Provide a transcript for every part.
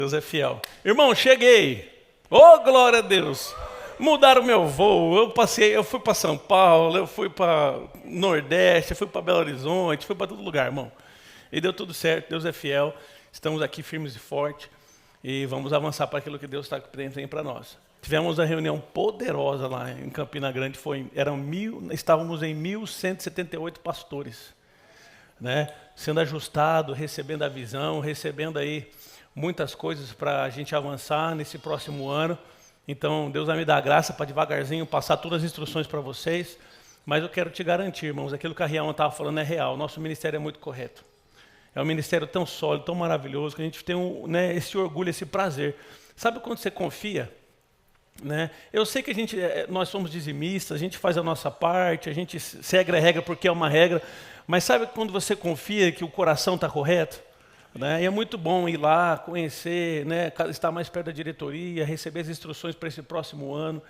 Deus é fiel. Irmão, cheguei. Oh, glória a Deus. Mudaram meu voo. Eu fui para São Paulo, eu fui para Nordeste, eu fui para Belo Horizonte, fui para todo lugar, irmão. E deu tudo certo, Deus é fiel. Estamos aqui firmes e fortes e vamos avançar para aquilo que Deus está trazendo para nós. Tivemos uma reunião poderosa lá em Campina Grande, estávamos em 1.178 pastores, né? Sendo ajustado, recebendo a visão, recebendo aí muitas coisas para a gente avançar nesse próximo ano. Então, Deus vai me dar graça para devagarzinho passar todas as instruções para vocês. Mas eu quero te garantir, irmãos, aquilo que a Rialma estava falando é real. Nosso ministério é muito correto. É um ministério tão sólido, tão maravilhoso, que a gente tem esse orgulho, esse prazer. Sabe quando você confia? Né? Eu sei que nós somos dizimistas, a gente faz a nossa parte, a gente segue a regra porque é uma regra. Mas sabe quando você confia que o coração está correto? Né? E é muito bom ir lá, conhecer, né? Estar mais perto da diretoria, receber as instruções para esse próximo ano.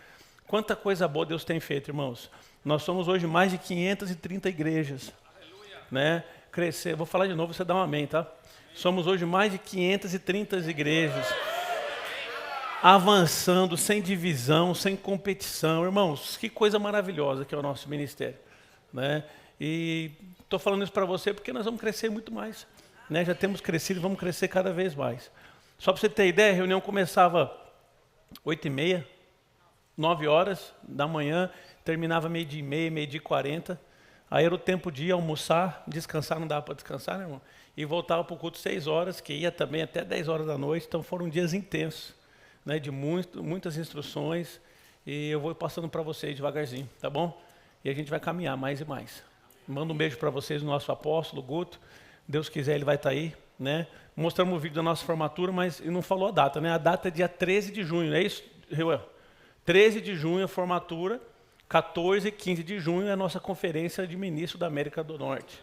Quanta coisa boa Deus tem feito, irmãos. Nós somos hoje mais de 530 igrejas. Né? Crescer, vou falar de novo, você dá um amém, tá? Somos hoje mais de 530 igrejas. Avançando, sem divisão, sem competição. Irmãos, que coisa maravilhosa que é o nosso ministério. Né? E estou falando isso para você porque nós vamos crescer muito mais. Né? Já temos crescido e vamos crescer cada vez mais. Só para você ter ideia, a reunião começava 8h30, 9 horas da manhã, terminava 12h30, 12h40. Aí era o tempo de ir almoçar, descansar, não dava para descansar, né, irmão? E voltava para o culto 6 horas, que ia também até 10 horas da noite. Então foram dias intensos, né, de muitas instruções. E eu vou passando para vocês devagarzinho, tá bom? E a gente vai caminhar mais e mais. Mando um beijo para vocês, o nosso apóstolo Guto. Deus quiser, ele vai estar aí, né? Mostramos o vídeo da nossa formatura, mas ele não falou a data, né? A data é dia 13 de junho, é isso, Reuel? 13 de junho a formatura, 14 e 15 de junho é a nossa conferência de ministro da América do Norte.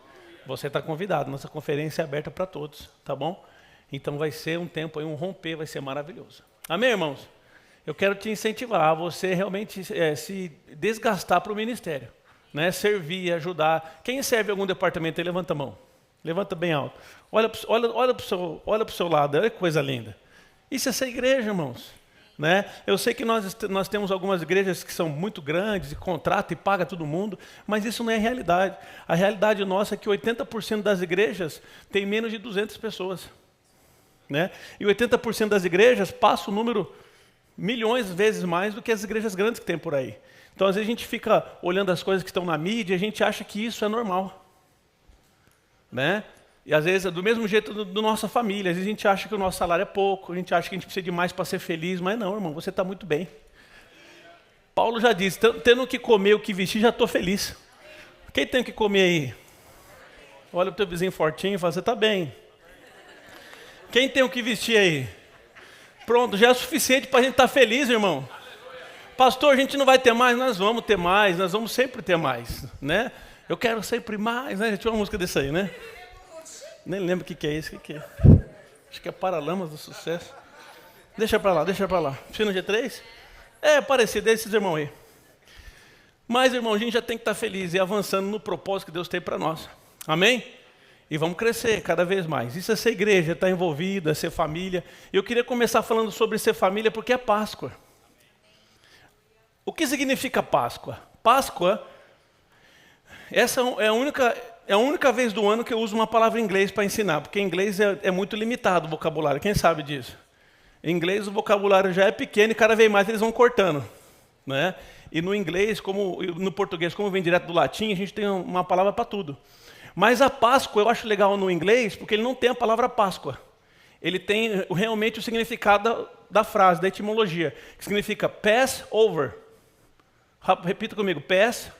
Você está convidado, nossa conferência é aberta para todos, tá bom? Então vai ser um tempo aí, um romper, vai ser maravilhoso. Amém, irmãos? Eu quero te incentivar a você realmente se desgastar para o ministério, né? Servir, ajudar. Quem serve em algum departamento aí, levanta a mão. Levanta bem alto. Olha para o seu lado, olha que coisa linda. Isso é essa igreja, irmãos. Né? Eu sei que nós temos algumas igrejas que são muito grandes, e contrata e paga todo mundo, mas isso não é a realidade. A realidade nossa é que 80% das igrejas tem menos de 200 pessoas. Né? E 80% das igrejas passa o número milhões de vezes mais do que as igrejas grandes que tem por aí. Então, às vezes, a gente fica olhando as coisas que estão na mídia e a gente acha que isso é normal. Né? E às vezes, do mesmo jeito da nossa família, às vezes a gente acha que o nosso salário é pouco, a gente acha que a gente precisa de mais para ser feliz, mas não, irmão, você está muito bem. Paulo já disse, tendo o que comer, o que vestir, já estou feliz. Quem tem o que comer aí? Olha para o teu vizinho fortinho e fala, você está bem. Quem tem o que vestir aí? Pronto, já é o suficiente para a gente estar feliz, irmão. Pastor, a gente não vai ter mais, nós vamos ter mais, nós vamos sempre ter mais, né? Eu quero sempre mais, né? Já tinha uma música dessa aí, né? Nem lembro o que é isso, o que é? Acho que é Paralamas do Sucesso. Deixa pra lá. Precisa no G3? É parecido, é esses irmãos aí. Mas, irmão, a gente já tem que estar feliz e avançando no propósito que Deus tem para nós. Amém? E vamos crescer cada vez mais. Isso é ser igreja, estar envolvido, é ser família. Eu queria começar falando sobre ser família porque é Páscoa. O que significa Páscoa? Páscoa... Essa é a única vez do ano que eu uso uma palavra em inglês para ensinar, porque em inglês é muito limitado o vocabulário, quem sabe disso? Em inglês o vocabulário já é pequeno e cada vez mais eles vão cortando. Né? E no inglês, no português, como vem direto do latim, a gente tem uma palavra para tudo. Mas a Páscoa eu acho legal no inglês, porque ele não tem a palavra Páscoa. Ele tem realmente o significado da frase, da etimologia, que significa pass over. Repita comigo, pass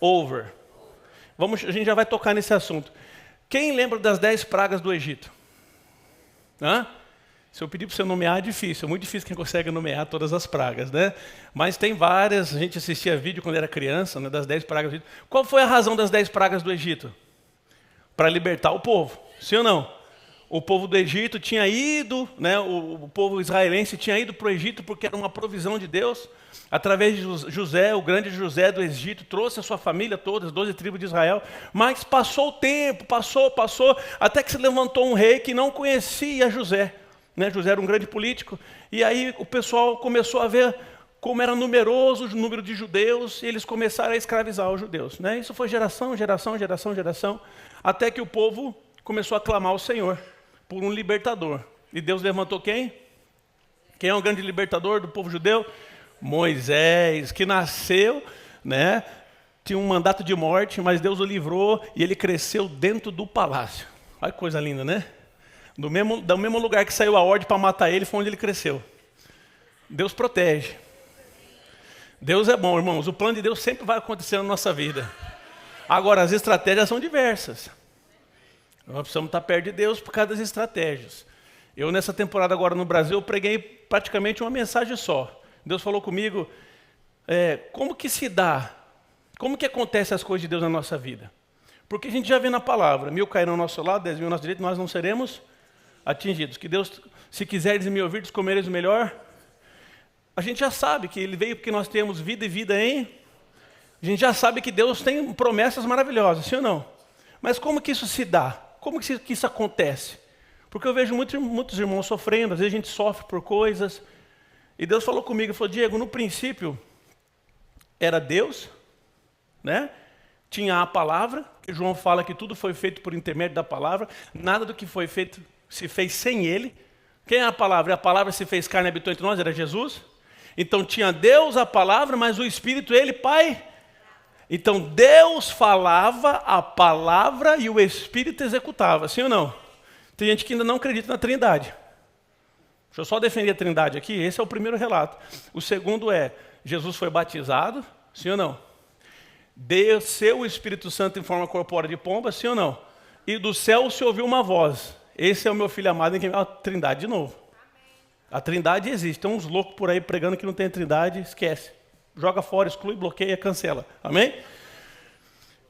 over. A gente já vai tocar nesse assunto. Quem lembra das 10 pragas do Egito? Hã? Se eu pedir para você nomear, é difícil. É muito difícil quem consegue nomear todas as pragas, né? Mas tem várias. A gente assistia vídeo quando era criança, né, das 10 pragas do Egito. Qual foi a razão das 10 pragas do Egito? Para libertar o povo. Sim ou não? O povo do Egito tinha ido, né, o povo israelense tinha ido para o Egito porque era uma provisão de Deus. Através de José, o grande José do Egito, trouxe a sua família toda, as 12 tribos de Israel. Mas passou o tempo, passou, até que se levantou um rei que não conhecia José. né? José era um grande político. E aí o pessoal começou a ver como era numeroso o número de judeus, e eles começaram a escravizar os judeus, né? Isso foi geração, até que o povo começou a clamar ao Senhor por um libertador. E Deus levantou quem? Quem é o grande libertador do povo judeu? Moisés, que nasceu, né? Tinha um mandato de morte, mas Deus o livrou e ele cresceu dentro do palácio. Olha que coisa linda, né? Do mesmo lugar que saiu a ordem para matar ele, foi onde ele cresceu. Deus protege. Deus é bom, irmãos. O plano de Deus sempre vai acontecer na nossa vida. Agora, as estratégias são diversas. Nós precisamos estar perto de Deus por causa das estratégias. Eu, nessa temporada agora no Brasil, eu preguei praticamente uma mensagem só. Deus falou comigo, como que se dá, como que acontecem as coisas de Deus na nossa vida? Porque a gente já vê na palavra, 1000 cairão ao nosso lado, 10.000 ao nosso direito, nós não seremos atingidos. Que Deus, se quiseres me ouvir, comereis o melhor. A gente já sabe que Ele veio porque nós temos vida e vida em... A gente já sabe que Deus tem promessas maravilhosas, sim ou não? Mas como que isso se dá? Como que isso acontece? Porque eu vejo muitos irmãos sofrendo, às vezes a gente sofre por coisas. E Deus falou comigo, falou, Diego, no princípio era Deus, né? Tinha a palavra, que João fala que tudo foi feito por intermédio da palavra, nada do que foi feito se fez sem Ele. Quem é a palavra? A palavra se fez carne e habitou entre nós, era Jesus. Então tinha Deus, a palavra, mas o Espírito, Ele, Pai. Então Deus falava a palavra e o Espírito executava, sim ou não? Tem gente que ainda não acredita na Trindade. Deixa eu só defender a Trindade aqui, esse é o primeiro relato. O segundo é, Jesus foi batizado, sim ou não? Desceu o Espírito Santo em forma corpórea de pomba, sim ou não? E do céu se ouviu uma voz. Esse é o meu filho amado em quem é a Trindade de novo. A Trindade existe. Tem uns loucos por aí pregando que não tem Trindade, esquece. Joga fora, exclui, bloqueia, cancela. Amém?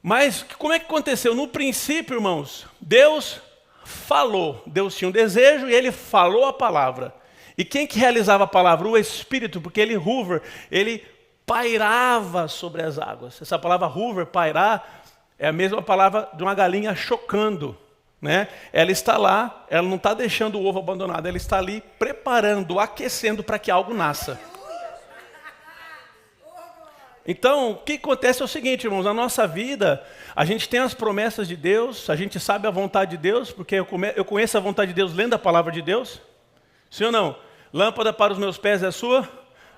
Mas como é que aconteceu? No princípio, irmãos, Deus falou. Deus tinha um desejo e Ele falou a palavra. E quem que realizava a palavra? O Espírito, porque Ele Ele pairava sobre as águas. Essa palavra hover, pairar, é a mesma palavra de uma galinha chocando. Né? Ela está lá, ela não está deixando o ovo abandonado, ela está ali preparando, aquecendo para que algo nasça. Então, o que acontece é o seguinte, irmãos, na nossa vida, a gente tem as promessas de Deus, a gente sabe a vontade de Deus, porque eu conheço a vontade de Deus lendo a palavra de Deus. Sim ou não? Lâmpada para os meus pés é a sua,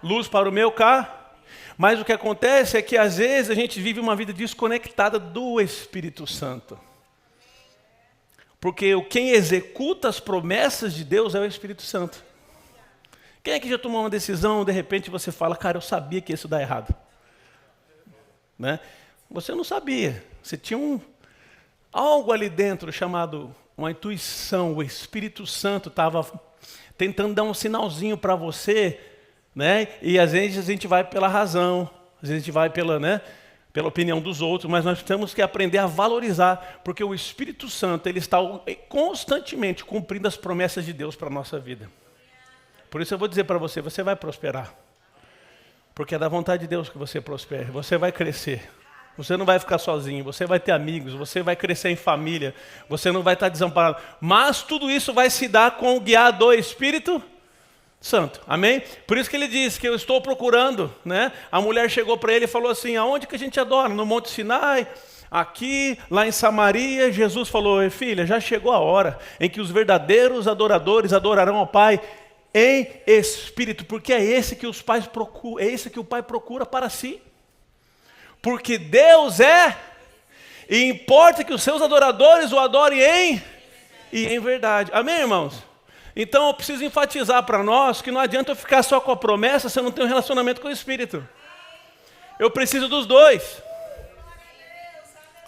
luz para o meu carro. Mas o que acontece é que às vezes a gente vive uma vida desconectada do Espírito Santo. Porque quem executa as promessas de Deus é o Espírito Santo. Quem é que já tomou uma decisão, de repente você fala, cara, eu sabia que isso dá errado. Né? Você não sabia. Você tinha algo ali dentro chamado uma intuição. O Espírito Santo estava tentando dar um sinalzinho para você, né? E às vezes a gente vai pela razão, às vezes a gente vai pela opinião dos outros, mas nós temos que aprender a valorizar, porque o Espírito Santo ele está constantemente cumprindo as promessas de Deus para a nossa vida. Por isso eu vou dizer para você, você vai prosperar. Porque é da vontade de Deus que você prospere, você vai crescer. Você não vai ficar sozinho, você vai ter amigos, você vai crescer em família, você não vai estar desamparado. Mas tudo isso vai se dar com o guiar do Espírito Santo, amém? Por isso que ele diz que eu estou procurando, né? A mulher chegou para ele e falou assim, aonde que a gente adora? No Monte Sinai, aqui, lá em Samaria. Jesus falou, filha, já chegou a hora em que os verdadeiros adoradores adorarão ao Pai em espírito, porque é esse que os pais procuram, é esse que o Pai procura para si. Porque Deus e importa que os seus adoradores o adorem em verdade. Amém, irmãos? Então eu preciso enfatizar para nós que não adianta eu ficar só com a promessa se eu não tenho um relacionamento com o Espírito. Eu preciso dos dois.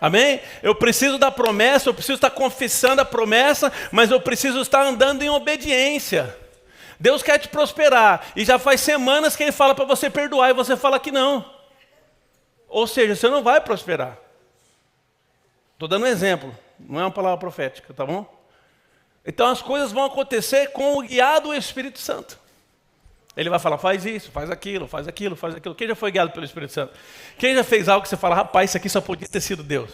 Amém? Eu preciso da promessa, eu preciso estar confessando a promessa, mas eu preciso estar andando em obediência. Deus quer te prosperar e já faz semanas que Ele fala para você perdoar e você fala que não. Ou seja, você não vai prosperar. Estou dando um exemplo, não é uma palavra profética, tá bom? Então as coisas vão acontecer com o guiado do Espírito Santo. Ele vai falar, faz isso, faz aquilo, faz aquilo, faz aquilo. Quem já foi guiado pelo Espírito Santo? Quem já fez algo que você fala, rapaz, isso aqui só podia ter sido Deus?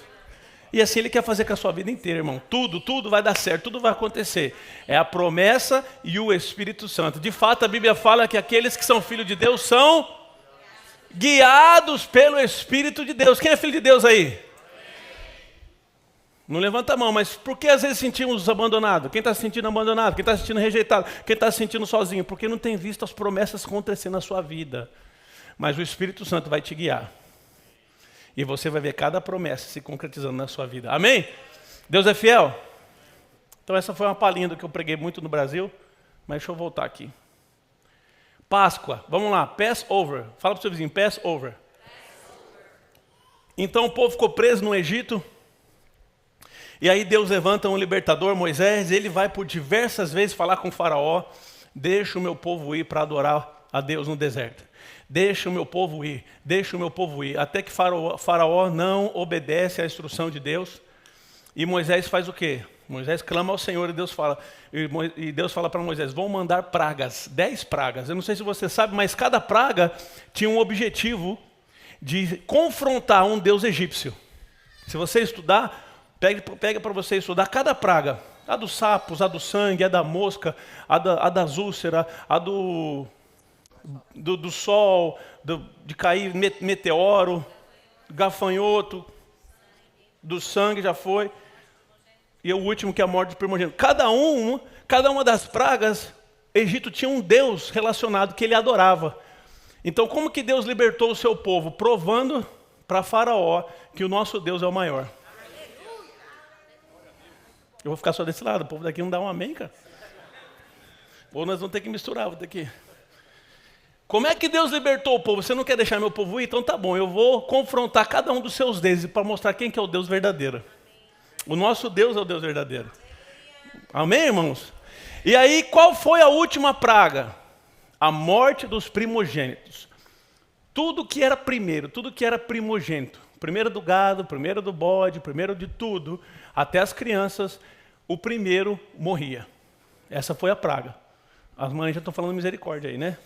E assim Ele quer fazer com a sua vida inteira, irmão. Tudo vai dar certo, tudo vai acontecer. É a promessa e o Espírito Santo. De fato, a Bíblia fala que aqueles que são filhos de Deus são guiados pelo Espírito de Deus. Quem é filho de Deus aí? Não levanta a mão, mas por que às vezes sentimos abandonados? Quem está se sentindo abandonado? Quem está se sentindo rejeitado? Quem está se sentindo sozinho? Porque não tem visto as promessas acontecer na sua vida. Mas o Espírito Santo vai te guiar. E você vai ver cada promessa se concretizando na sua vida. Amém? Deus é fiel? Então essa foi uma palhinha do que eu preguei muito no Brasil. Mas deixa eu voltar aqui. Páscoa. Vamos lá. Passover. Fala para o seu vizinho. Passover. Então o povo ficou preso no Egito. E aí Deus levanta um libertador, Moisés, ele vai por diversas vezes falar com o faraó, deixa o meu povo ir para adorar a Deus no deserto. Deixa o meu povo ir, até que faraó não obedece à instrução de Deus. E Moisés faz o quê? Moisés clama ao Senhor e Deus fala para Moisés, vão mandar pragas, 10 pragas. Eu não sei se você sabe, mas cada praga tinha um objetivo de confrontar um deus egípcio. Se você estudar, pega para você estudar cada praga. A dos sapos, a do sangue, a da mosca, a das úlceras, a do sol, de cair meteoro, gafanhoto, do sangue já foi. E o último que é a morte do primogênito. Cada uma das pragas, Egito tinha um Deus relacionado que ele adorava. Então como que Deus libertou o seu povo? Provando para Faraó que o nosso Deus é o maior. Eu vou ficar só desse lado, o povo daqui não dá um amém, cara. Ou nós vamos ter que misturar, vou ter que... Como é que Deus libertou o povo? Você não quer deixar meu povo ir? Então tá bom, eu vou confrontar cada um dos seus deuses para mostrar quem que é o Deus verdadeiro. O nosso Deus é o Deus verdadeiro. Amém, irmãos? E aí, qual foi a última praga? A morte dos primogênitos. Tudo que era primeiro, tudo que era primogênito. Primeiro do gado, primeiro do bode, primeiro de tudo, até as crianças, o primeiro morria. Essa foi a praga. As mães já estão falando misericórdia aí, né?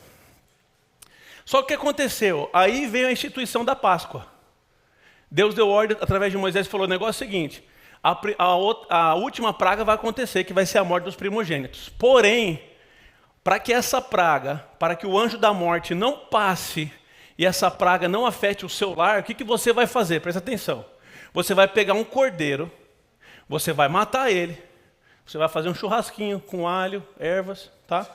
Só que o que aconteceu? Aí veio a instituição da Páscoa. Deus deu ordem através de Moisés e falou, o negócio é o seguinte, a última praga vai acontecer, que vai ser a morte dos primogênitos. Porém, para que essa praga, para que o anjo da morte não passe e essa praga não afete o seu lar, o que você vai fazer? Presta atenção. Você vai pegar um cordeiro, você vai matar ele, você vai fazer um churrasquinho com alho, ervas, tá?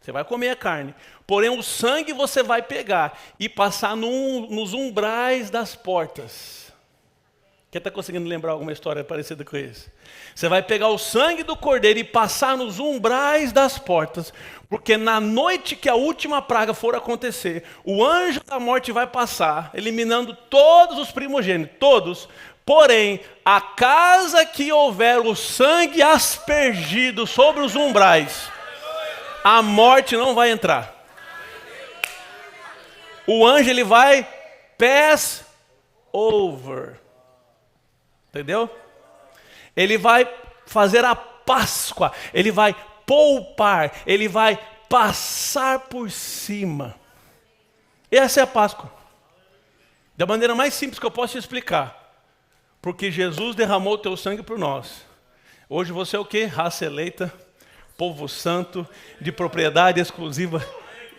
Você vai comer a carne. Porém, o sangue você vai pegar e passar nos umbrais das portas. Quem está conseguindo lembrar alguma história parecida com isso? Você vai pegar o sangue do cordeiro e passar nos umbrais das portas, porque na noite que a última praga for acontecer, o anjo da morte vai passar, eliminando todos os primogênitos, todos. Porém, a casa que houver o sangue aspergido sobre os umbrais, a morte não vai entrar. O anjo ele vai pass over. Entendeu? Ele vai fazer a Páscoa, ele vai poupar, ele vai passar por cima. Essa é a Páscoa. Da maneira mais simples que eu posso te explicar. Porque Jesus derramou o teu sangue por nós. Hoje você é o quê? Raça eleita, povo santo, de propriedade exclusiva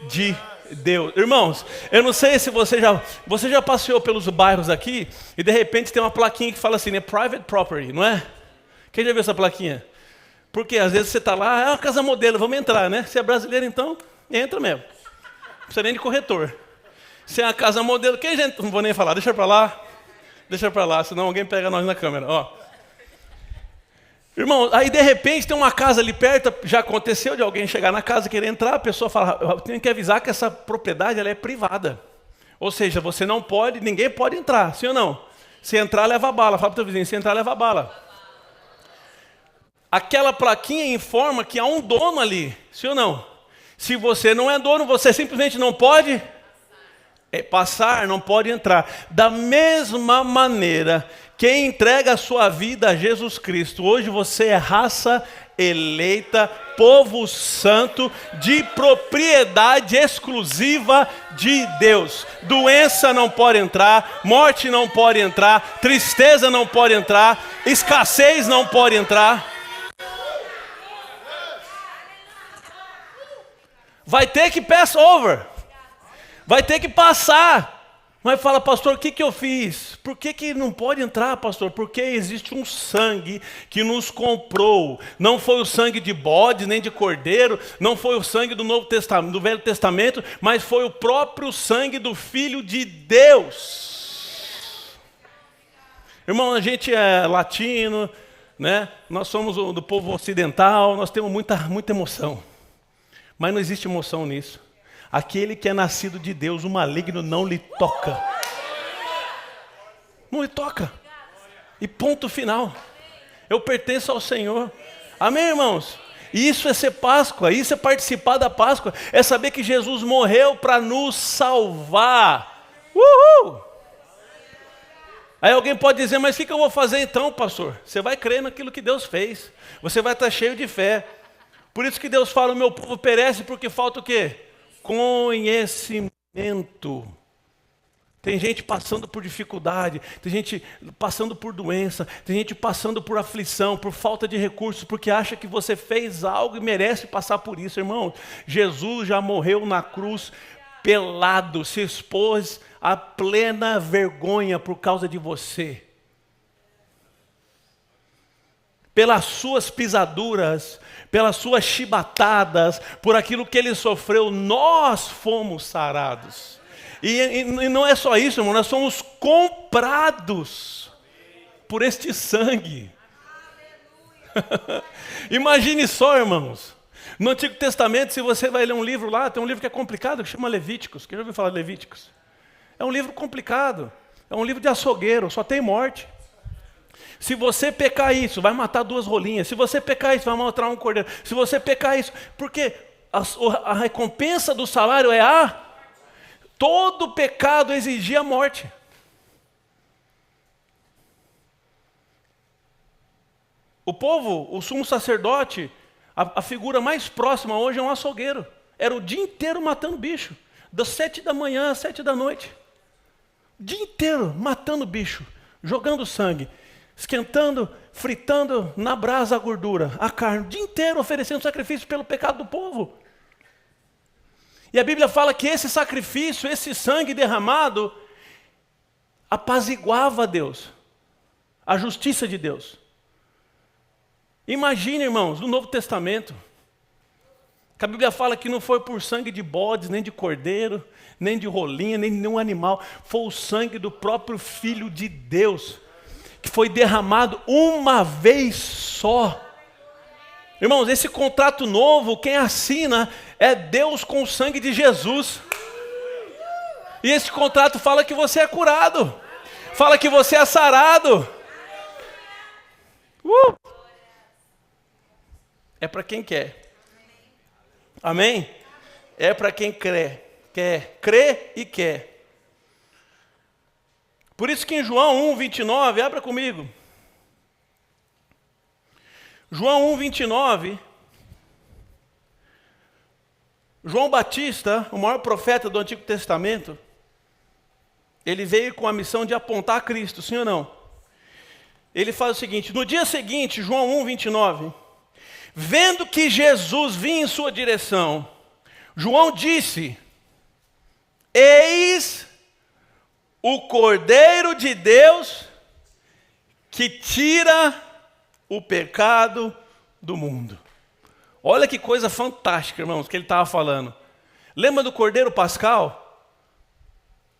de Deus. Irmãos, eu não sei se você já passeou pelos bairros aqui e de repente tem uma plaquinha que fala assim, né? Private property, não é? Quem já viu essa plaquinha? Porque às vezes você está lá, é uma casa modelo, vamos entrar, né? Se é brasileiro então, entra mesmo. Não precisa nem de corretor. Se é uma casa modelo, quem já... Não vou nem falar, deixa para lá, senão alguém pega nós na câmera, ó. Irmão, aí de repente tem uma casa ali perto, já aconteceu de alguém chegar na casa, querer entrar, a pessoa fala, eu tenho que avisar que essa propriedade ela é privada. Ou seja, você não pode, ninguém pode entrar, sim ou não? Se entrar, leva bala. Fala para o teu vizinho, se entrar, leva bala. Aquela plaquinha informa que há um dono ali, sim ou não? Se você não é dono, você simplesmente não pode passar, não pode entrar. Da mesma maneira, quem entrega a sua vida a Jesus Cristo, hoje você é raça eleita, povo santo, de propriedade exclusiva de Deus. Doença não pode entrar, morte não pode entrar, tristeza não pode entrar, escassez não pode entrar. Vai ter que pass over, vai ter que passar. Mas fala, pastor, o que eu fiz? Por que não pode entrar, pastor? Porque existe um sangue que nos comprou. Não foi o sangue de bode, nem de cordeiro, não foi o sangue do Novo Testamento, do Velho Testamento, mas foi o próprio sangue do Filho de Deus. Irmão, a gente é latino, né? Nós somos do povo ocidental, nós temos muita emoção. Mas não existe emoção nisso. Aquele que é nascido de Deus, o maligno não lhe toca. Não lhe toca. E ponto final. Eu pertenço ao Senhor. Amém, irmãos? E isso é ser Páscoa, isso é participar da Páscoa. É saber que Jesus morreu para nos salvar. Uhul! Aí alguém pode dizer, mas o que eu vou fazer então, pastor? Você vai crer naquilo que Deus fez. Você vai estar cheio de fé. Por isso que Deus fala, o meu povo perece porque falta o quê? Conhecimento. Tem gente passando por dificuldade, tem gente passando por doença, tem gente passando por aflição, por falta de recursos, porque acha que você fez algo e merece passar por isso, irmão. Jesus já morreu na cruz pelado, se expôs à plena vergonha por causa de você. Pelas suas pisaduras, pelas suas chibatadas, por aquilo que ele sofreu, nós fomos sarados. E não é só isso, irmão, nós somos comprados por este sangue. Imagine só, irmãos, no Antigo Testamento, se você vai ler um livro lá, tem um livro que é complicado, que chama Levíticos. Quem já ouviu falar de Levíticos? É um livro complicado, é um livro de açougueiro, só tem morte. Se você pecar isso, vai matar 2 rolinhas. Se você pecar isso, vai matar um cordeiro. Se você pecar isso, porque a recompensa do salário é a... Todo pecado exigia a morte. O povo, o sumo sacerdote, a figura mais próxima hoje é um açougueiro. Era o dia inteiro matando bicho. Das 7 da manhã às 7 da noite. O dia inteiro matando bicho, jogando sangue. Esquentando, fritando na brasa a gordura, a carne, o dia inteiro oferecendo sacrifício pelo pecado do povo. E a Bíblia fala que esse sacrifício, esse sangue derramado, apaziguava Deus, a justiça de Deus. Imagine, irmãos, no Novo Testamento, que a Bíblia fala que não foi por sangue de bodes, nem de cordeiro, nem de rolinha, nem de nenhum animal, foi o sangue do próprio Filho de Deus, que foi derramado uma vez só. Irmãos, esse contrato novo, quem assina é Deus com o sangue de Jesus. E esse contrato fala que você é curado, fala que você é sarado. É para quem quer. Amém? É para quem crê. Crê e quer. Por isso que em João 1:29, abra comigo. João 1:29. João Batista, o maior profeta do Antigo Testamento, ele veio com a missão de apontar a Cristo, sim ou não? Ele faz o seguinte, no dia seguinte, João 1:29, vendo que Jesus vinha em sua direção, João disse, eis o Cordeiro de Deus que tira o pecado do mundo. Olha que coisa fantástica, irmãos, que ele estava falando. Lembra do Cordeiro Pascal?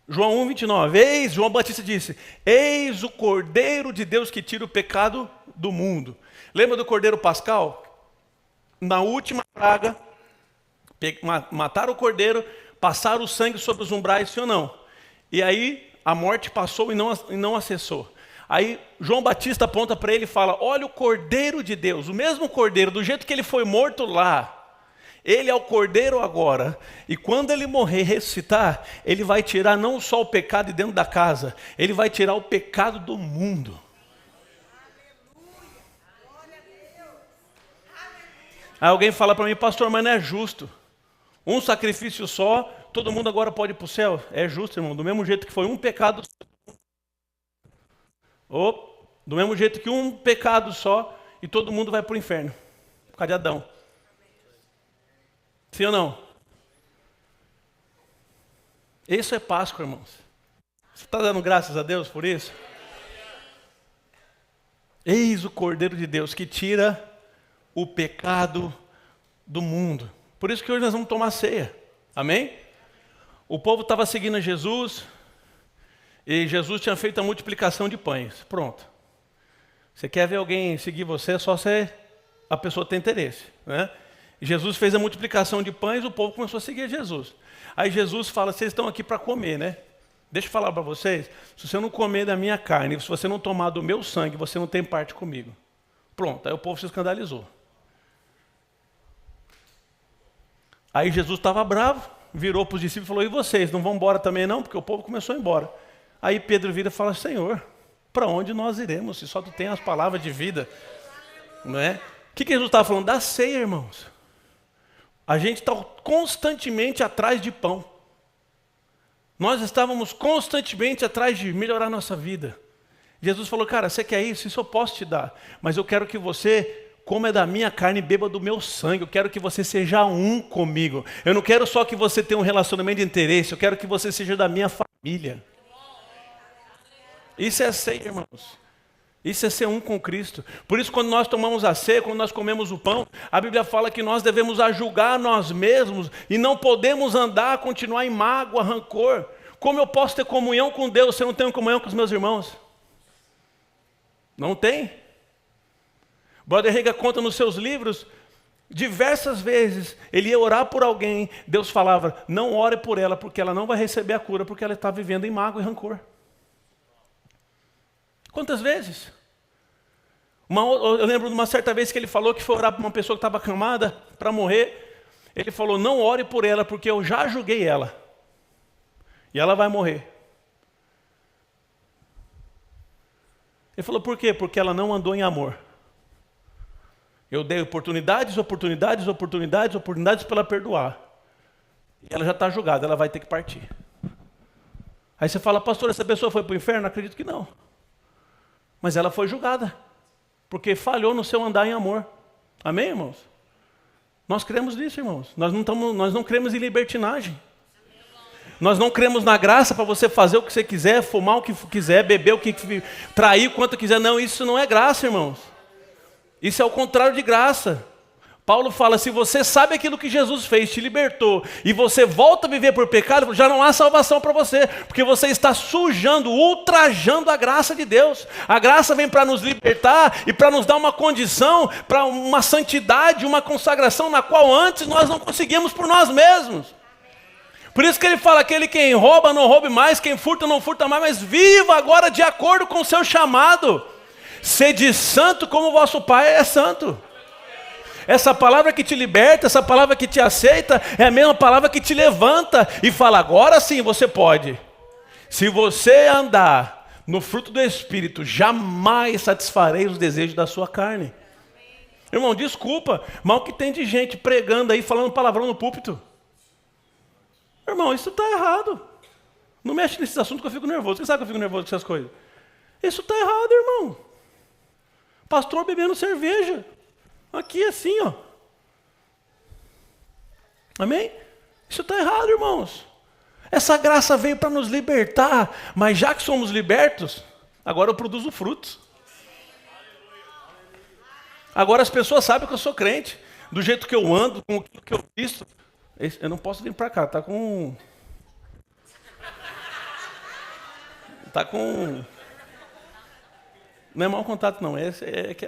João 1:29. Eis, João Batista disse, eis o Cordeiro de Deus que tira o pecado do mundo. Lembra do Cordeiro Pascal? Na última praga, mataram o cordeiro, passaram o sangue sobre os umbrais, sim ou não? E aí a morte passou e não acessou. Aí João Batista aponta para ele e fala, olha o Cordeiro de Deus, o mesmo Cordeiro, do jeito que ele foi morto lá, ele é o Cordeiro agora, e quando ele morrer e ressuscitar, ele vai tirar não só o pecado de dentro da casa, ele vai tirar o pecado do mundo. Aí alguém fala para mim, pastor, mas não é justo. Um sacrifício só, todo mundo agora pode ir para o céu. É justo, irmão, do mesmo jeito que foi um pecado. Do mesmo jeito que um pecado só e todo mundo vai para o inferno. Por causa de Adão. Sim ou não? Isso é Páscoa, irmãos. Você está dando graças a Deus por isso? Eis o Cordeiro de Deus que tira o pecado do mundo. Por isso que hoje nós vamos tomar ceia. Amém? O povo estava seguindo Jesus e Jesus tinha feito a multiplicação de pães. Pronto. Você quer ver alguém seguir você, é só a pessoa ter interesse, né? E Jesus fez a multiplicação de pães, o povo começou a seguir Jesus. Aí Jesus fala, vocês estão aqui para comer, né? Deixa eu falar para vocês, se você não comer da minha carne, se você não tomar do meu sangue, você não tem parte comigo. Pronto, aí o povo se escandalizou. Aí Jesus estava bravo, virou para os discípulos e falou, e vocês, não vão embora também não? Porque o povo começou a ir embora. Aí Pedro vira e fala, Senhor, para onde nós iremos, se só tu tem as palavras de vida? Não é? O que Jesus estava falando? Da ceia, irmãos. A gente está constantemente atrás de pão. Nós estávamos constantemente atrás de melhorar nossa vida. Jesus falou, cara, você quer isso? Isso eu posso te dar. Mas eu quero que você coma da minha carne e beba do meu sangue. Eu quero que você seja um comigo. Eu não quero só que você tenha um relacionamento de interesse. Eu quero que você seja da minha família. Isso é ceia, irmãos. Isso é ser um com Cristo. Por isso, quando nós tomamos a ceia, quando nós comemos o pão, a Bíblia fala que nós devemos julgar nós mesmos e não podemos andar, continuar em mágoa, rancor. Como eu posso ter comunhão com Deus se eu não tenho comunhão com os meus irmãos? Não tem. Brother Rega conta nos seus livros, diversas vezes, ele ia orar por alguém, Deus falava, não ore por ela, porque ela não vai receber a cura, porque ela está vivendo em mágoa e rancor. Quantas vezes? Eu lembro de uma certa vez que ele falou que foi orar para uma pessoa que estava acamada para morrer. Ele falou, não ore por ela, porque eu já julguei ela. E ela vai morrer. Ele falou, por quê? Porque ela não andou em amor. Eu dei oportunidades para ela perdoar. E ela já está julgada, ela vai ter que partir. Aí você fala, pastor, essa pessoa foi para o inferno? Acredito que não. Mas ela foi julgada, porque falhou no seu andar em amor. Amém, irmãos? Nós cremos nisso, irmãos. Nós não cremos em libertinagem. Nós não cremos na graça para você fazer o que você quiser, fumar o que quiser, beber o que trair o quanto quiser. Não, isso não é graça, irmãos. Isso é o contrário de graça. Paulo fala, se você sabe aquilo que Jesus fez, te libertou, e você volta a viver por pecado, já não há salvação para você, porque você está sujando, ultrajando a graça de Deus. A graça vem para nos libertar e para nos dar uma condição, para uma santidade, uma consagração na qual antes nós não conseguimos por nós mesmos. Por isso que ele fala, aquele quem rouba não roube mais, quem furta não furta mais, mas viva agora de acordo com o seu chamado. Sede santo como o vosso Pai é santo. Essa palavra que te liberta, essa palavra que te aceita, é a mesma palavra que te levanta e fala, agora sim você pode. Se você andar no fruto do Espírito, jamais satisfarei os desejos da sua carne. Irmão, desculpa, mas o que tem de gente pregando aí, falando palavrão no púlpito? Irmão, isso está errado. Não mexe nesses assuntos que eu fico nervoso. Você sabe que eu fico nervoso com essas coisas? Isso está errado, irmão. Pastor bebendo cerveja. Aqui assim, ó. Amém? Isso está errado, irmãos. Essa graça veio para nos libertar, mas já que somos libertos, agora eu produzo frutos. Agora as pessoas sabem que eu sou crente, do jeito que eu ando, com o que eu visto. Eu não posso vir para cá, tá com... Não é mau contato não, é que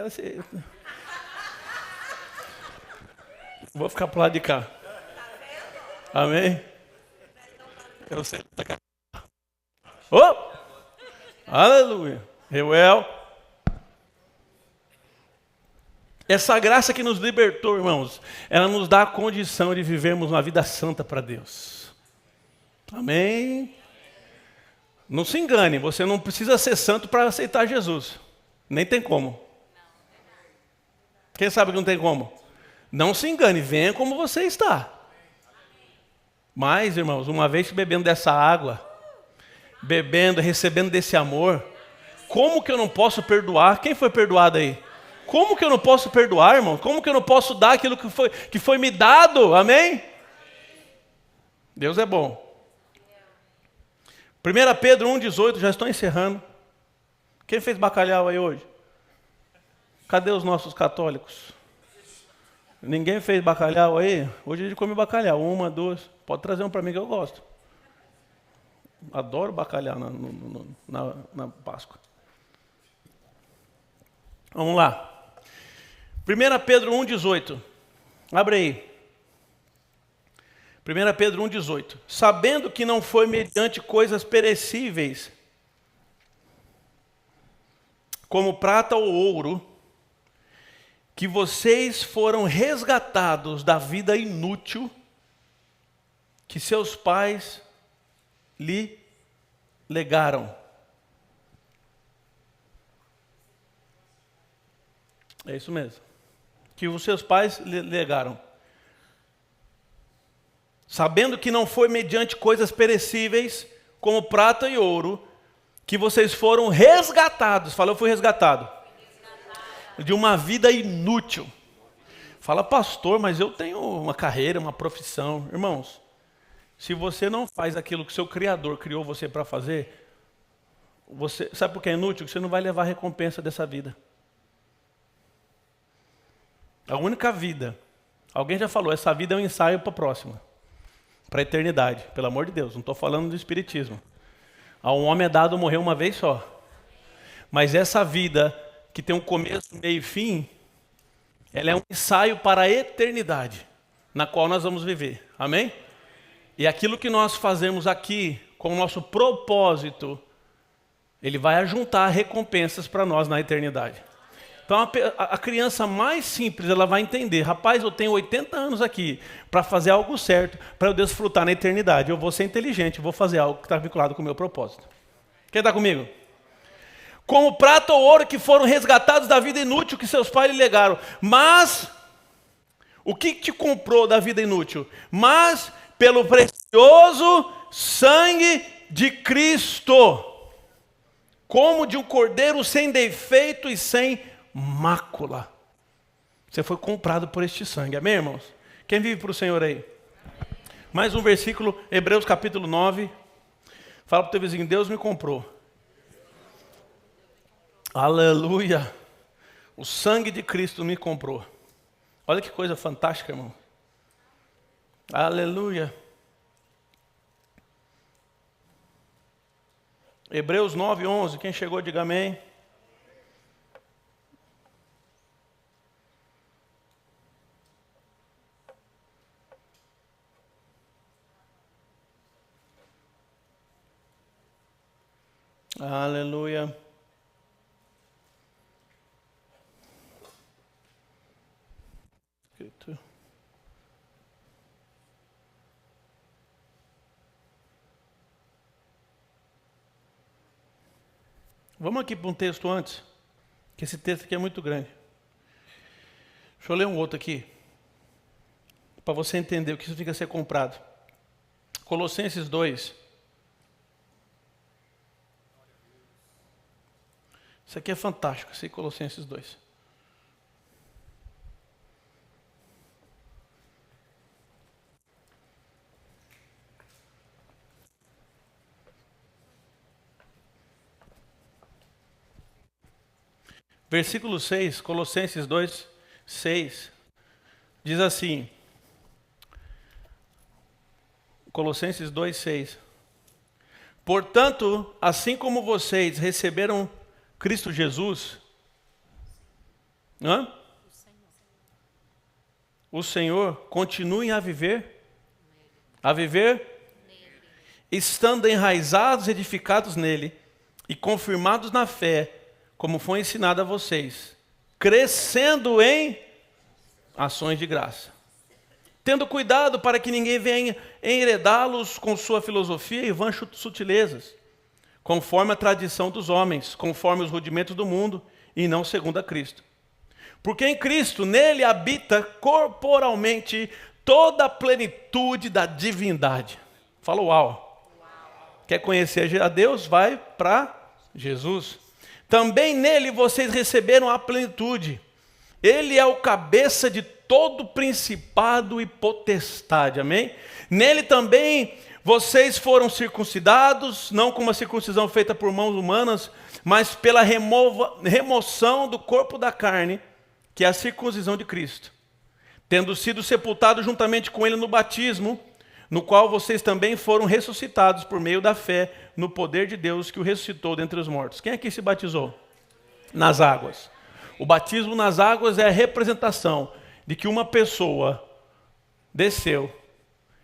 vou ficar pro lado de cá. Amém? Eu sei. Oh! Aleluia! Reuel. Essa graça que nos libertou, irmãos, ela nos dá a condição de vivermos uma vida santa para Deus. Amém? Não se engane, você não precisa ser santo para aceitar Jesus. Nem tem como. Quem sabe que não tem como? Não se engane, venha como você está. Mas, irmãos, uma vez bebendo dessa água, bebendo, recebendo desse amor, como que eu não posso perdoar? Quem foi perdoado aí? Como que eu não posso perdoar, irmão? Como que eu não posso dar aquilo que foi me dado? Amém? Deus é bom. 1 Pedro 1,18, já estou encerrando. Quem fez bacalhau aí hoje? Cadê os nossos católicos? Ninguém fez bacalhau aí? Hoje a gente come bacalhau, 1, 2. Pode trazer um para mim que eu gosto. Adoro bacalhau na Páscoa. Vamos lá. 1 Pedro 1,18. Abre aí. 1 Pedro 1,18. Sabendo que não foi mediante coisas perecíveis, como prata ou ouro, que vocês foram resgatados da vida inútil que seus pais lhe legaram. É isso mesmo. Que os seus pais lhe legaram. Sabendo que não foi mediante coisas perecíveis, como prata e ouro, que vocês foram resgatados. Fala, eu fui resgatado. De uma vida inútil. Fala, pastor, mas eu tenho uma carreira, uma profissão. Irmãos, se você não faz aquilo que o seu Criador criou você para fazer, você sabe por que é inútil? Você não vai levar a recompensa dessa vida. A única vida, alguém já falou, essa vida é um ensaio para a próxima, para a eternidade. Pelo amor de Deus, não estou falando do espiritismo. A um homem é dado morrer uma vez só. Mas essa vida, que tem um começo, meio e fim, ela é um ensaio para a eternidade, na qual nós vamos viver. Amém? E aquilo que nós fazemos aqui, com o nosso propósito, ele vai ajuntar recompensas para nós na eternidade. Então a criança mais simples, ela vai entender, rapaz, eu tenho 80 anos aqui para fazer algo certo, para eu desfrutar na eternidade. Eu vou ser inteligente, vou fazer algo que está vinculado com o meu propósito. Quem está comigo? Como prata ou ouro que foram resgatados da vida inútil que seus pais lhe legaram. Mas, o que te comprou da vida inútil? Mas, pelo precioso sangue de Cristo, como de um cordeiro sem defeito e sem mácula. Você foi comprado por este sangue, amém, irmãos? Quem vive para o Senhor aí? Mais um versículo, Hebreus capítulo 9. Fala para o teu vizinho, Deus me comprou. Aleluia. O sangue de Cristo me comprou. Olha que coisa fantástica, irmão. Aleluia. Hebreus 9, 11. Quem chegou, diga amém. Aleluia. Vamos aqui para um texto antes, que esse texto aqui é muito grande. Deixa eu ler um outro aqui, para você entender o que significa ser comprado. Colossenses 2. Isso aqui é fantástico, esse Colossenses 2. Versículo 6, Colossenses 2, 6, diz assim, Colossenses 2, 6. Portanto, assim como vocês receberam Cristo Jesus, o Senhor, continuem a viver, estando enraizados, edificados nele e confirmados na fé, como foi ensinado a vocês, crescendo em ações de graça, tendo cuidado para que ninguém venha enredá-los com sua filosofia e vãs sutilezas, conforme a tradição dos homens, conforme os rudimentos do mundo, e não segundo a Cristo. Porque em Cristo, nele habita corporalmente toda a plenitude da divindade. Fala uau. Quer conhecer a Deus? Vai para Jesus. Também nele vocês receberam a plenitude. Ele é o cabeça de todo principado e potestade, amém? Nele também vocês foram circuncidados, não com uma circuncisão feita por mãos humanas, mas pela remoção do corpo da carne, que é a circuncisão de Cristo, tendo sido sepultados juntamente com ele no batismo, no qual vocês também foram ressuscitados por meio da fé no poder de Deus que o ressuscitou dentre os mortos. Quem aqui se batizou? Nas águas. O batismo nas águas é a representação de que uma pessoa desceu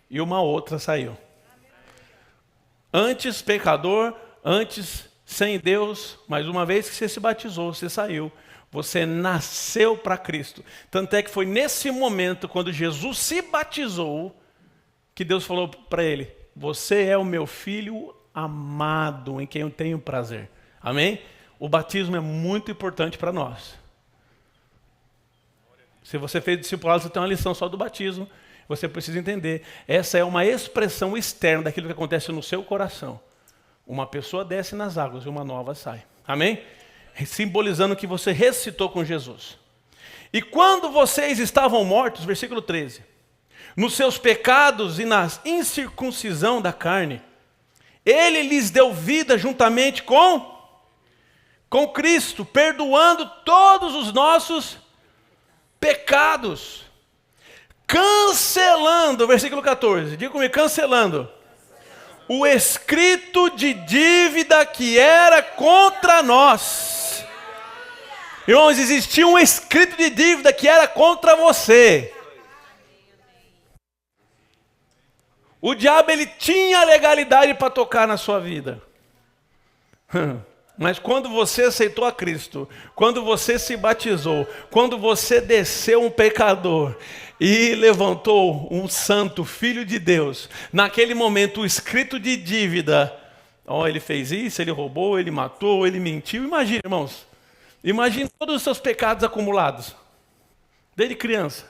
e uma outra saiu. Antes pecador, antes sem Deus, mas uma vez que você se batizou, você saiu. Você nasceu para Cristo. Tanto é que foi nesse momento, quando Jesus se batizou, que Deus falou para ele: você é o meu filho amado, em quem eu tenho prazer. Amém? O batismo é muito importante para nós. Se você fez discipulado, você tem uma lição só do batismo. Você precisa entender. Essa é uma expressão externa daquilo que acontece no seu coração. Uma pessoa desce nas águas e uma nova sai. Amém? Simbolizando que você ressuscitou com Jesus. E quando vocês estavam mortos, versículo 13, nos seus pecados e na incircuncisão da carne, ele lhes deu vida juntamente com Cristo, perdoando todos os nossos pecados, cancelando, versículo 14, diga comigo, cancelando o escrito de dívida que era contra nós. Irmãos, existia um escrito de dívida que era contra você. O diabo, ele tinha legalidade para tocar na sua vida. Mas quando você aceitou a Cristo, quando você se batizou, quando você desceu um pecador e levantou um santo filho de Deus, naquele momento o escrito de dívida, ele fez isso, ele roubou, ele matou, ele mentiu. Imagina, irmãos, imagine todos os seus pecados acumulados, desde criança.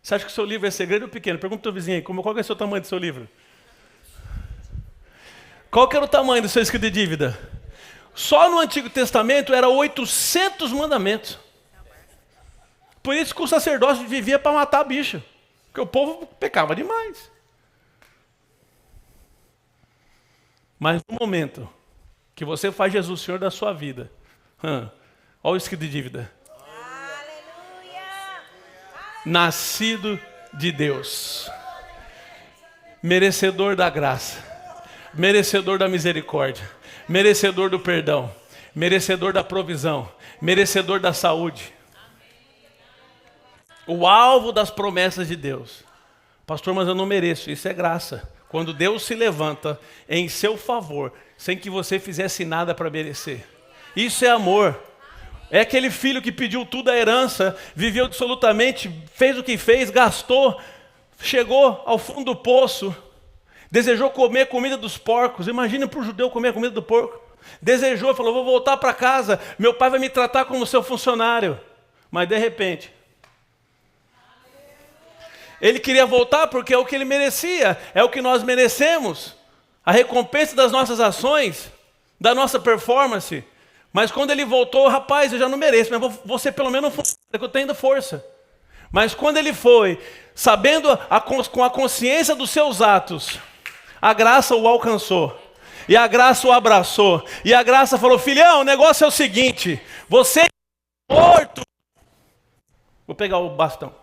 Você acha que o seu livro é segredo ou pequeno? Pergunta para o teu vizinho aí, qual que é o seu tamanho do seu livro? Qual que era o tamanho do seu escrito de dívida? Só no Antigo Testamento era 800 mandamentos. Por isso que o sacerdócio vivia para matar a bicha. Porque o povo pecava demais. Mas no momento que você faz Jesus Senhor da sua vida, olha o escrito de dívida. Nascido de Deus, merecedor da graça, merecedor da misericórdia, merecedor do perdão, merecedor da provisão, merecedor da saúde. O alvo das promessas de Deus. Pastor, mas eu não mereço. Isso é graça. Quando Deus se levanta em seu favor, sem que você fizesse nada para merecer. Isso é amor. É aquele filho que pediu tudo a herança, viveu absolutamente, fez o que fez, gastou, chegou ao fundo do poço, desejou comer comida dos porcos. Imagina para o judeu comer a comida do porco. Desejou, falou, vou voltar para casa, meu pai vai me tratar como seu funcionário. Mas de repente, ele queria voltar porque é o que ele merecia, é o que nós merecemos. A recompensa das nossas ações, da nossa performance. Mas quando ele voltou, rapaz, eu já não mereço, mas vou ser pelo menos um funcionário, que eu tenho ainda força. Mas quando ele foi, sabendo com a consciência dos seus atos, a graça o alcançou. E a graça o abraçou. E a graça falou, filhão, o negócio é o seguinte, você é morto. Vou pegar o bastão.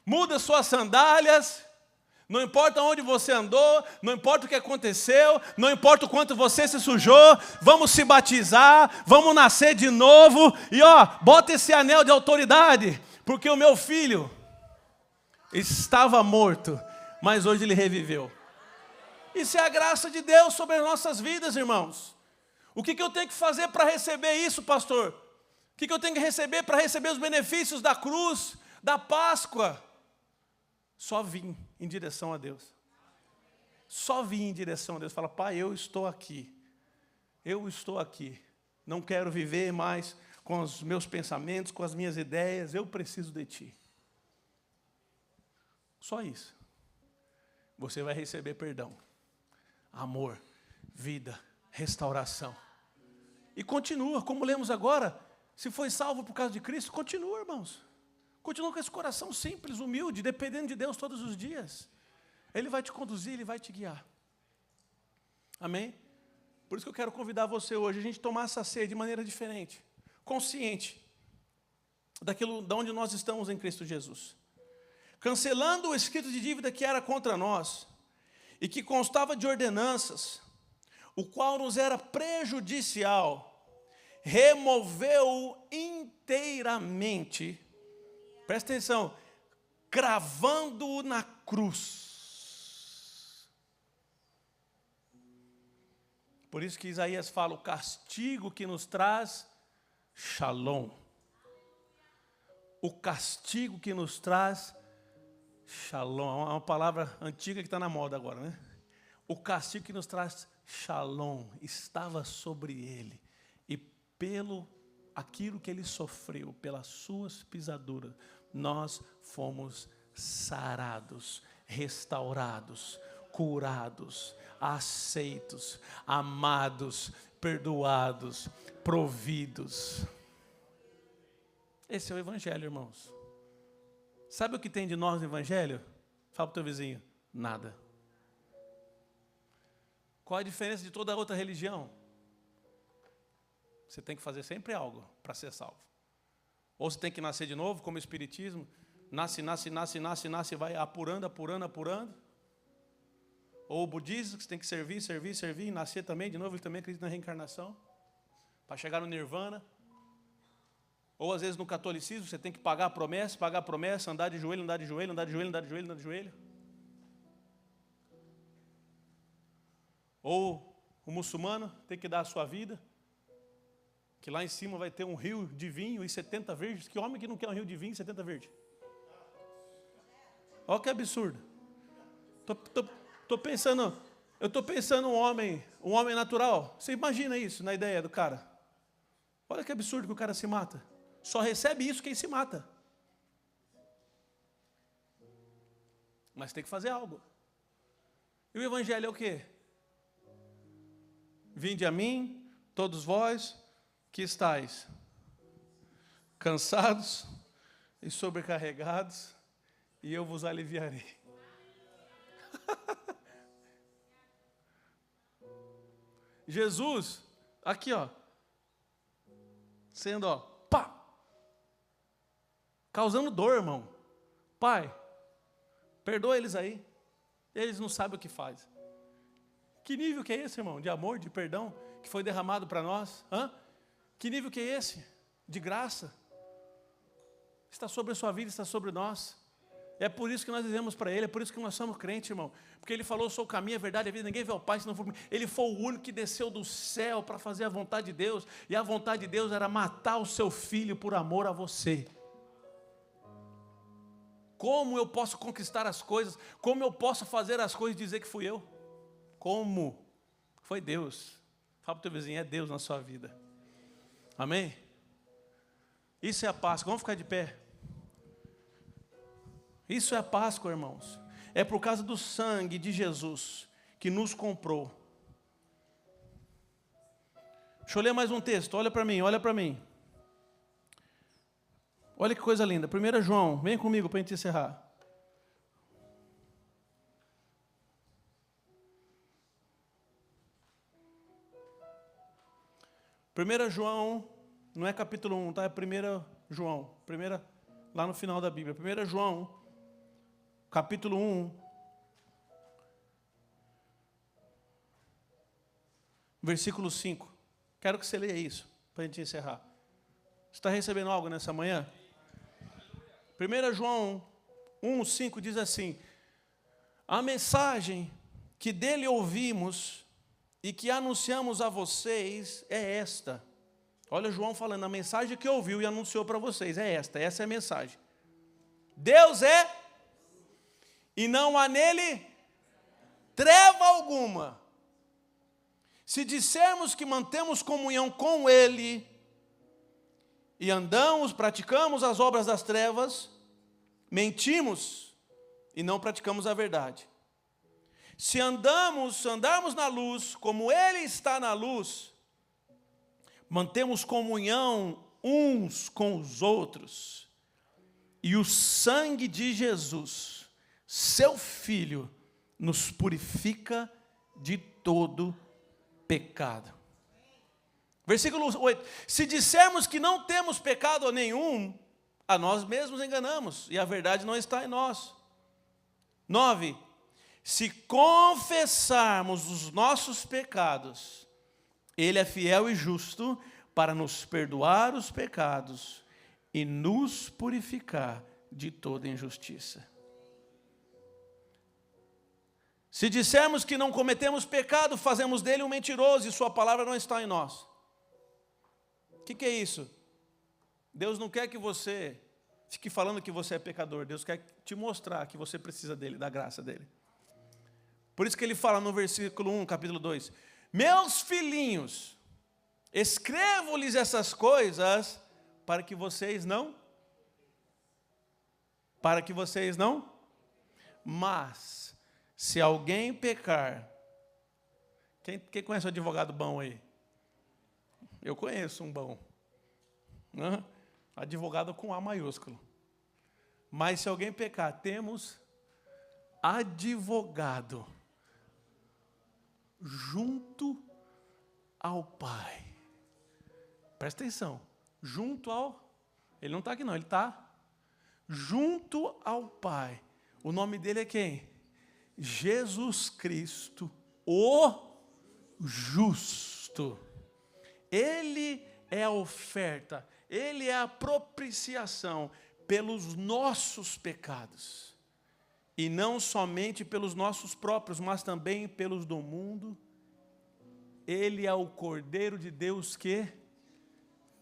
Muda suas sandálias, não importa onde você andou, não importa o que aconteceu, não importa o quanto você se sujou, vamos se batizar, vamos nascer de novo, e bota esse anel de autoridade, porque o meu filho estava morto, mas hoje ele reviveu. Isso é a graça de Deus sobre as nossas vidas, irmãos. O que eu tenho que fazer para receber isso, pastor? O que eu tenho que receber para receber os benefícios da cruz, da Páscoa? Só vim em direção a Deus. Só vim em direção a Deus. Fala, Pai, eu estou aqui. Eu estou aqui. Não quero viver mais com os meus pensamentos, com as minhas ideias. Eu preciso de Ti. Só isso. Você vai receber perdão, amor, vida, restauração. E continua, como lemos agora, se foi salvo por causa de Cristo, continua, irmãos. Continua com esse coração simples, humilde, dependendo de Deus todos os dias. Ele vai te conduzir, Ele vai te guiar. Amém? Por isso que eu quero convidar você hoje, a gente tomar essa ceia de maneira diferente, consciente daquilo, de onde nós estamos em Cristo Jesus. Cancelando o escrito de dívida que era contra nós, e que constava de ordenanças, o qual nos era prejudicial, removeu-o inteiramente, presta atenção, cravando-o na cruz. Por isso que Isaías fala, o castigo que nos traz shalom. O castigo que nos traz shalom, é uma palavra antiga que está na moda agora, né? O castigo que nos traz shalom estava sobre ele, e pelo aquilo que ele sofreu, pelas suas pisaduras, nós fomos sarados, restaurados, curados, aceitos, amados, perdoados, providos. Esse é o Evangelho, irmãos. Sabe o que tem de nós no Evangelho? Fala para o teu vizinho, nada. Qual a diferença de toda outra religião? Você tem que fazer sempre algo para ser salvo. Ou você tem que nascer de novo, como o Espiritismo, nasce, vai apurando. Ou o budismo, que você tem que servir, e nascer também, de novo, ele também acredita na reencarnação, para chegar no nirvana. Ou às vezes no catolicismo, você tem que pagar a promessa, andar de joelho. Ou o muçulmano tem que dar a sua vida, que lá em cima vai ter um rio de vinho e 70 virgens. Que homem que não quer um rio de vinho e 70 virgens? Olha que absurdo. Eu estou pensando um homem natural. Você imagina isso na ideia do cara? Olha que absurdo que o cara se mata. Só recebe isso quem se mata. Mas tem que fazer algo. E o Evangelho é o quê? Vinde a mim, todos vós que estáis cansados e sobrecarregados, e eu vos aliviarei. Jesus, aqui ó, sendo ó, pá, causando dor, irmão. Pai, perdoa eles aí, eles não sabem o que faz. Que nível que é esse, irmão, de amor, de perdão, que foi derramado para nós? Que nível que é esse, de graça? Está sobre a sua vida, está sobre nós. É por isso que nós dizemos para Ele, é por isso que nós somos crentes, irmão. Porque Ele falou, eu sou o caminho, a verdade e a vida, ninguém vê ao Pai se não for por mim. Ele foi o único que desceu do céu para fazer a vontade de Deus, e a vontade de Deus era matar o seu filho por amor a você. Como eu posso conquistar as coisas? Como eu posso fazer as coisas e dizer que fui eu? Como? Foi Deus. Fala para o teu vizinho, é Deus na sua vida. Amém? Isso é a Páscoa. Vamos ficar de pé. Isso é a Páscoa, irmãos. É por causa do sangue de Jesus que nos comprou. Deixa eu ler mais um texto. Olha para mim. Olha que coisa linda. 1 João, vem comigo para a gente encerrar. 1 João, não é capítulo 1, tá? É 1 João, lá no final da Bíblia. 1 João, capítulo 1, versículo 5. Quero que você leia isso, para a gente encerrar. Você está recebendo algo nessa manhã? 1 João 1, 5 diz assim: a mensagem que dele ouvimos e que anunciamos a vocês é esta. Olha João falando, a mensagem que ouviu e anunciou para vocês é esta, essa é a mensagem. Deus é, e não há nele treva alguma. Se dissermos que mantemos comunhão com Ele, e andamos, praticamos as obras das trevas, mentimos e não praticamos a verdade. Se andarmos na luz, como Ele está na luz, mantemos comunhão uns com os outros, e o sangue de Jesus, seu Filho, nos purifica de todo pecado. Versículo 8. Se dissermos que não temos pecado nenhum, a nós mesmos enganamos, e a verdade não está em nós. 9. Se confessarmos os nossos pecados, Ele é fiel e justo para nos perdoar os pecados e nos purificar de toda injustiça. Se dissermos que não cometemos pecado, fazemos dele um mentiroso e sua palavra não está em nós. O que é isso? Deus não quer que você fique falando que você é pecador. Deus quer te mostrar que você precisa dele, da graça dele. Por isso que ele fala no versículo 1, capítulo 2. Meus filhinhos, escrevo-lhes essas coisas para que vocês não. Mas, se alguém pecar. Quem conhece um advogado bom aí? Eu conheço um bom. Advogado com A maiúsculo. Mas se alguém pecar, temos advogado junto ao Pai. Presta atenção. Junto ao... Ele não está aqui não, ele está junto ao Pai. O nome dele é quem? Jesus Cristo, o justo. Ele é a oferta, Ele é a propiciação pelos nossos pecados. E não somente pelos nossos próprios, mas também pelos do mundo. Ele é o Cordeiro de Deus que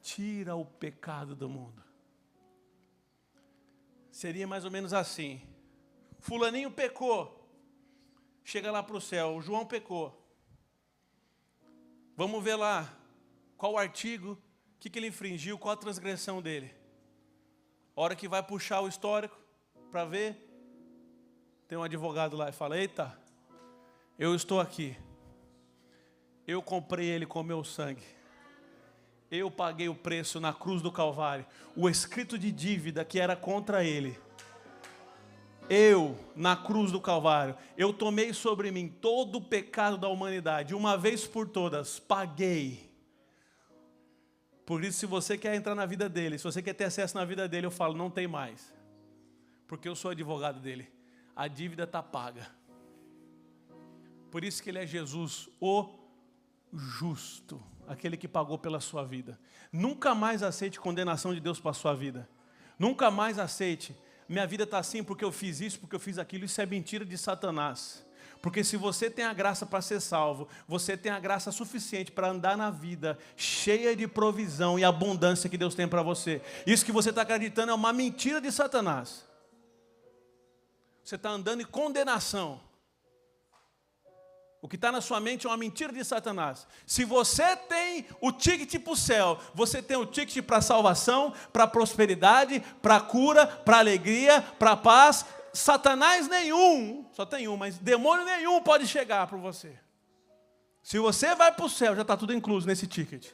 tira o pecado do mundo. Seria mais ou menos assim. Fulaninho pecou. Chega lá para o céu, o João pecou. Vamos ver lá. Qual o artigo, o que ele infringiu, qual a transgressão dele. A hora que vai puxar o histórico para ver, tem um advogado lá e fala, eita, eu estou aqui. Eu comprei ele com meu sangue. Eu paguei o preço na cruz do Calvário. O escrito de dívida que era contra ele. Eu, na cruz do Calvário, eu tomei sobre mim todo o pecado da humanidade. Uma vez por todas, paguei. Por isso, se você quer entrar na vida dele, se você quer ter acesso na vida dele, eu falo, não tem mais. Porque eu sou advogado dele. A dívida está paga. Por isso que ele é Jesus, o justo. Aquele que pagou pela sua vida. Nunca mais aceite condenação de Deus para a sua vida. Nunca mais aceite. Minha vida está assim porque eu fiz isso, porque eu fiz aquilo. Isso é mentira de Satanás. Porque se você tem a graça para ser salvo, você tem a graça suficiente para andar na vida cheia de provisão e abundância que Deus tem para você. Isso que você está acreditando é uma mentira de Satanás. Você está andando em condenação. O que está na sua mente é uma mentira de Satanás. Se você tem o ticket para o céu, você tem o ticket para a salvação, para a prosperidade, para a cura, para a alegria, para a paz. Satanás nenhum, só tem um, mas demônio nenhum pode chegar para você. Se você vai para o céu, já está tudo incluso nesse ticket.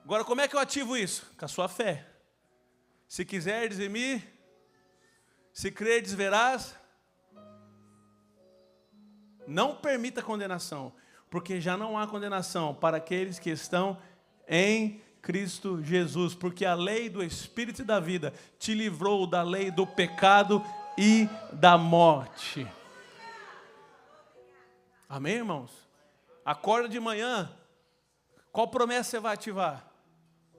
Agora, como é que eu ativo isso? Com a sua fé. Se quiseres em mim, se creres, verás. Não permita condenação, porque já não há condenação para aqueles que estão em Cristo Jesus, porque a lei do Espírito e da vida te livrou da lei do pecado e da morte. Amém, irmãos? Acorda de manhã, qual promessa você vai ativar?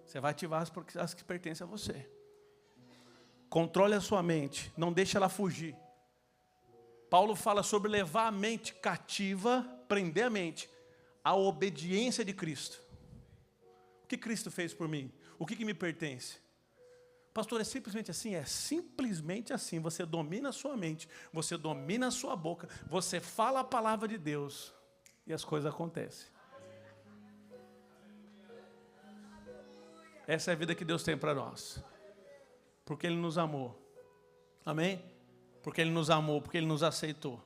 Você vai ativar as que pertencem a você. Controle a sua mente, não deixe ela fugir. Paulo fala sobre levar a mente cativa, prender a mente à obediência de Cristo. O que Cristo fez por mim? O que me pertence? Pastor, é simplesmente assim? É simplesmente assim. Você domina a sua mente, você domina a sua boca, você fala a palavra de Deus e as coisas acontecem. Essa é a vida que Deus tem para nós. Porque Ele nos amou. Amém? Porque Ele nos amou, porque Ele nos aceitou.